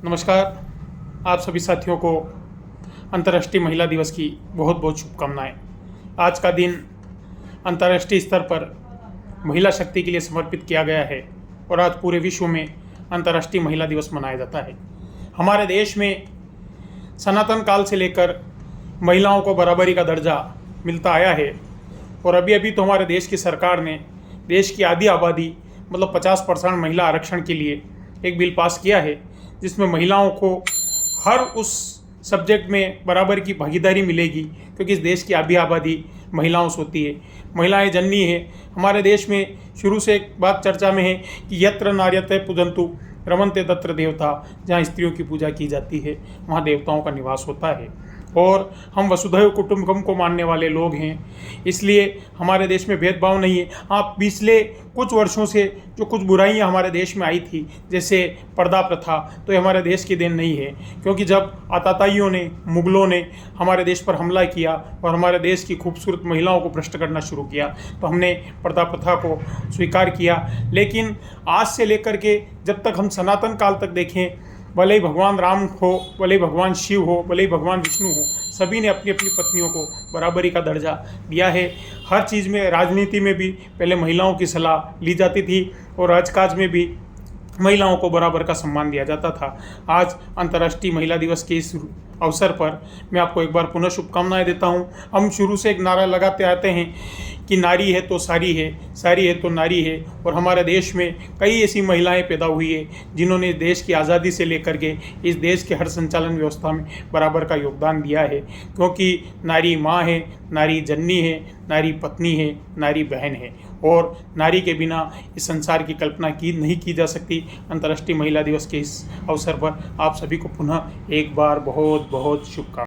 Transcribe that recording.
नमस्कार। आप सभी साथियों को अंतर्राष्ट्रीय महिला दिवस की बहुत बहुत शुभकामनाएं। आज का दिन अंतर्राष्ट्रीय स्तर पर महिला शक्ति के लिए समर्पित किया गया है और आज पूरे विश्व में अंतर्राष्ट्रीय महिला दिवस मनाया जाता है। हमारे देश में सनातन काल से लेकर महिलाओं को बराबरी का दर्जा मिलता आया है और अभी अभी तो हमारे देश की सरकार ने देश की आधी आबादी मतलब 50% महिला आरक्षण के लिए एक बिल पास किया है, जिसमें महिलाओं को हर उस सब्जेक्ट में बराबर की भागीदारी मिलेगी, क्योंकि इस देश की आधी आबादी महिलाओं से होती है। महिलाएं जननी है। हमारे देश में शुरू से एक बात चर्चा में है कि यत्र नार्यते पूजन्तु रमन्ते तत्र देवता, जहाँ स्त्रियों की पूजा की जाती है वहाँ देवताओं का निवास होता है। और हम वसुधैव कुटुम्बकम को मानने वाले लोग हैं, इसलिए हमारे देश में भेदभाव नहीं है। आप पिछले कुछ वर्षों से जो कुछ बुराइयां हमारे देश में आई थी, जैसे पर्दा प्रथा, तो ये हमारे देश की देन नहीं है, क्योंकि जब आताताइयों ने, मुगलों ने हमारे देश पर हमला किया और हमारे देश की खूबसूरत महिलाओं को भ्रष्ट करना शुरू किया, तो हमने पर्दा प्रथा को स्वीकार किया। लेकिन आज से लेकर के जब तक हम सनातन काल तक देखें, भले ही भगवान राम हो, भले ही भगवान शिव हो, भले ही भगवान विष्णु हो, सभी ने अपनी अपनी पत्नियों को बराबरी का दर्जा दिया है। हर चीज़ में, राजनीति में भी पहले महिलाओं की सलाह ली जाती थी और राजकाज में भी महिलाओं को बराबर का सम्मान दिया जाता था। आज अंतर्राष्ट्रीय महिला दिवस के इस अवसर पर मैं आपको एक बार पुनः शुभकामनाएं देता हूं। हम शुरू से एक नारा लगाते आते हैं कि नारी है तो सारी है, सारी है तो नारी है, और हमारे देश में कई ऐसी महिलाएं पैदा हुई है जिन्होंने देश की आज़ादी से लेकर के इस देश के हर संचालन व्यवस्था में बराबर का योगदान दिया है, क्योंकि नारी माँ है, नारी जननी है, नारी पत्नी है, नारी बहन है, और नारी के बिना इस संसार की कल्पना नहीं की जा सकती। अंतर्राष्ट्रीय महिला दिवस के इस अवसर पर आप सभी को पुनः एक बार बहुत बहुत शुभकामनाएं।